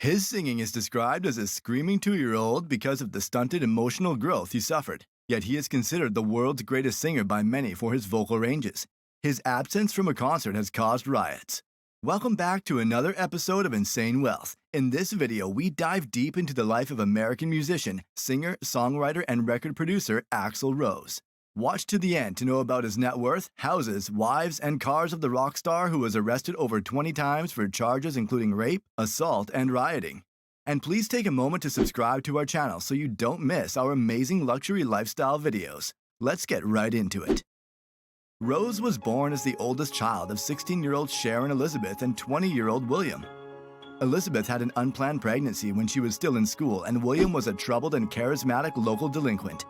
His singing is described as a screaming 2-year-old because of the stunted emotional growth he suffered, yet he is considered the world's greatest singer by many for his vocal ranges. His absence from a concert has caused riots. Welcome back to another episode of Insane Wealth. In this video, we dive deep into the life of American musician, singer, songwriter, and record producer Axl Rose. Watch to the end to know about his net worth, houses, wives, and cars of the rock star who was arrested over 20 times for charges including rape, assault, and rioting. And please take a moment to subscribe to our channel so you don't miss our amazing luxury lifestyle videos. Let's get right into it. Rose was born as the oldest child of 16-year-old Sharon Elizabeth and 20-year-old William. Elizabeth had an unplanned pregnancy when she was still in school, and William was a troubled and charismatic local delinquent.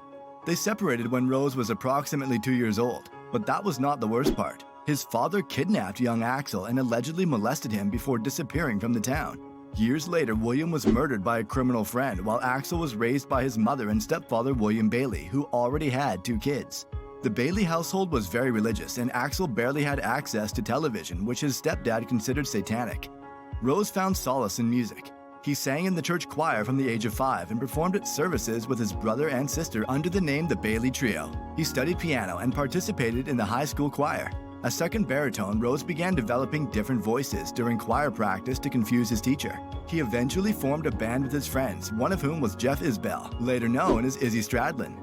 They separated when Rose was approximately 2 years old, but that was not the worst part. His father kidnapped young Axl and allegedly molested him before disappearing from the town. Years later, William was murdered by a criminal friend, while Axl was raised by his mother and stepfather William Bailey, who already had 2 kids. The Bailey household was very religious, and Axl barely had access to television, which his stepdad considered satanic. Rose found solace in music. He sang in the church choir from the age of 5 and performed at services with his brother and sister under the name the Bailey Trio. He studied piano and participated in the high school choir. A second baritone, Rose began developing different voices during choir practice to confuse his teacher. He eventually formed a band with his friends, one of whom was Jeff Isbell, later known as Izzy Stradlin.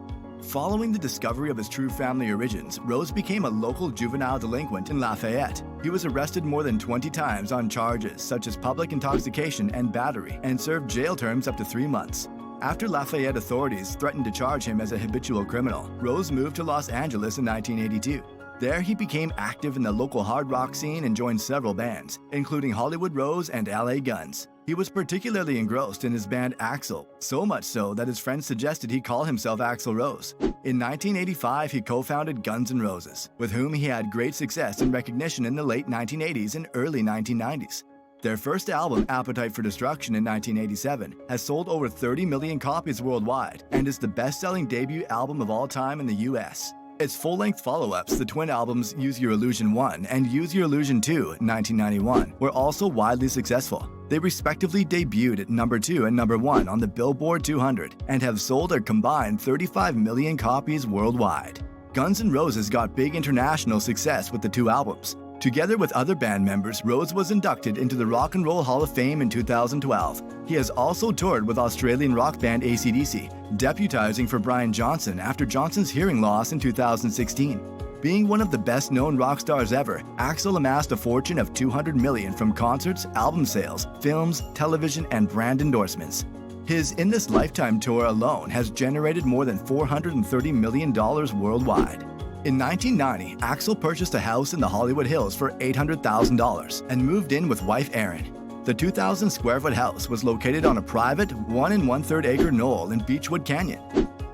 Following the discovery of his true family origins, Rose became a local juvenile delinquent in Lafayette. He was arrested more than 20 times on charges such as public intoxication and battery, and served jail terms up to 3 months. After Lafayette authorities threatened to charge him as a habitual criminal, Rose moved to Los Angeles in 1982. There he became active in the local hard rock scene and joined several bands, including Hollywood Rose and LA Guns. He was particularly engrossed in his band Axl, so much so that his friends suggested he call himself Axl Rose. In 1985, he co-founded Guns N' Roses, with whom he had great success and recognition in the late 1980s and early 1990s. Their first album, Appetite for Destruction in 1987, has sold over 30 million copies worldwide and is the best-selling debut album of all time in the US. Its full-length follow-ups, the twin albums Use Your Illusion 1 and Use Your Illusion 2 1991, were also widely successful. They respectively debuted at number 2 and number 1 on the Billboard 200 and have sold a combined 35 million copies worldwide. Guns N' Roses got big international success with the 2 albums. Together with other band members, Rose was inducted into the Rock and Roll Hall of Fame in 2012. He has also toured with Australian rock band AC/DC, deputizing for Brian Johnson after Johnson's hearing loss in 2016. Being one of the best-known rock stars ever, Axl amassed a fortune of $200 million from concerts, album sales, films, television, and brand endorsements. His In This Lifetime tour alone has generated more than $430 million worldwide. In 1990, Axl purchased a house in the Hollywood Hills for $800,000 and moved in with wife Erin. The 2,000 square foot house was located on a private 1 1/3 acre knoll in Beechwood Canyon.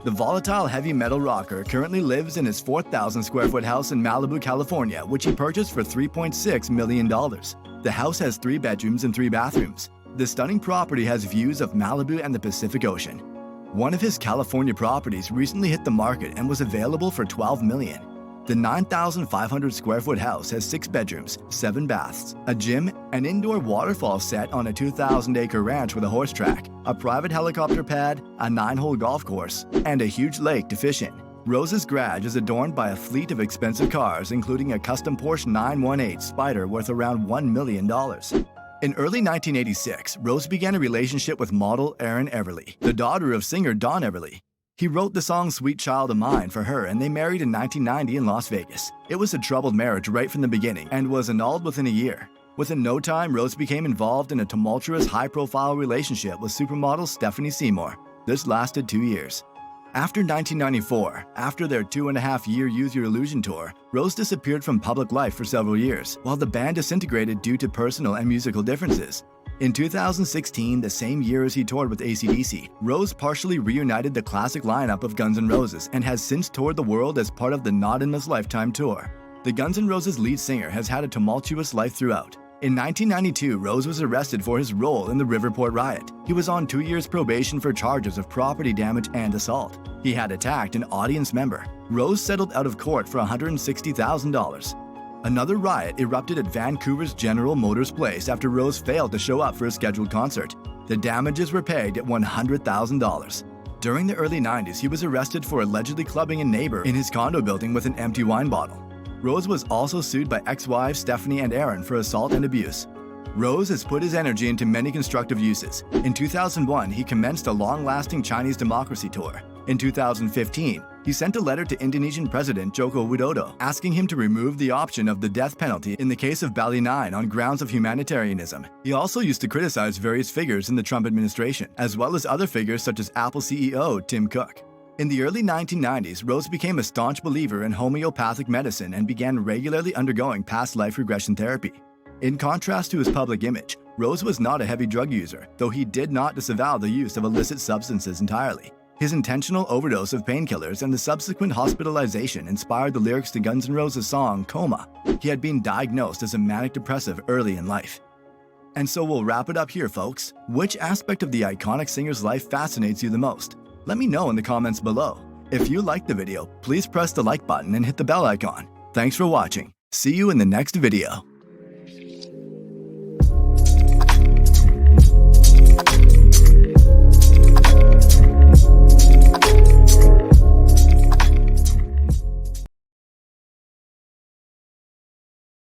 The volatile heavy metal rocker currently lives in his 4,000 square foot house in Malibu, California, which he purchased for $3.6 million. The house has 3 bedrooms and 3 bathrooms. The stunning property has views of Malibu and the Pacific Ocean. One of his California properties recently hit the market and was available for $12 million. The 9,500 square foot house has 6 bedrooms, 7 baths, a gym, an indoor waterfall set on a 2,000 acre ranch with a horse track, a private helicopter pad, a 9-hole golf course, and a huge lake to fish in. Rose's garage is adorned by a fleet of expensive cars, including a custom Porsche 918 Spider worth around $1 million. In early 1986, Rose began a relationship with model Erin Everly, the daughter of singer Don Everly. He wrote the song Sweet Child of Mine for her, and they married in 1990 in Las Vegas. It was a troubled marriage right from the beginning and was annulled within a year. Within no time, Rose became involved in a tumultuous, high-profile relationship with supermodel Stephanie Seymour. This lasted 2 years. After 1994, after their 2.5-year Use Your Illusion tour, Rose disappeared from public life for several years, while the band disintegrated due to personal and musical differences. In 2016, the same year as he toured with AC/DC, Rose partially reunited the classic lineup of Guns N' Roses and has since toured the world as part of the Not In This Lifetime tour. The Guns N' Roses lead singer has had a tumultuous life throughout. In 1992, Rose was arrested for his role in the Riverport riot. He was on 2 years probation for charges of property damage and assault. He had attacked an audience member. Rose settled out of court for $160,000. Another riot erupted at Vancouver's General Motors Place after Rose failed to show up for a scheduled concert. The damages were pegged at $100,000. During the early 90s, he was arrested for allegedly clubbing a neighbor in his condo building with an empty wine bottle. Rose was also sued by ex-wives Stephanie and Aaron for assault and abuse. Rose has put his energy into many constructive uses. In 2001, he commenced a long-lasting Chinese democracy tour. In 2015, he sent a letter to Indonesian President Joko Widodo asking him to remove the option of the death penalty in the case of Bali 9 on grounds of humanitarianism. He also used to criticize various figures in the Trump administration, as well as other figures such as Apple CEO Tim Cook. In the early 1990s, Rose became a staunch believer in homeopathic medicine and began regularly undergoing past life regression therapy. In contrast to his public image, Rose was not a heavy drug user, though he did not disavow the use of illicit substances entirely. His intentional overdose of painkillers and the subsequent hospitalization inspired the lyrics to Guns N' Roses' song Coma. He had been diagnosed as a manic depressive early in life. And so we'll wrap it up here, folks. Which aspect of the iconic singer's life fascinates you the most? Let me know in the comments below. If you liked the video, please press the like button and hit the bell icon. Thanks for watching. See you in the next video.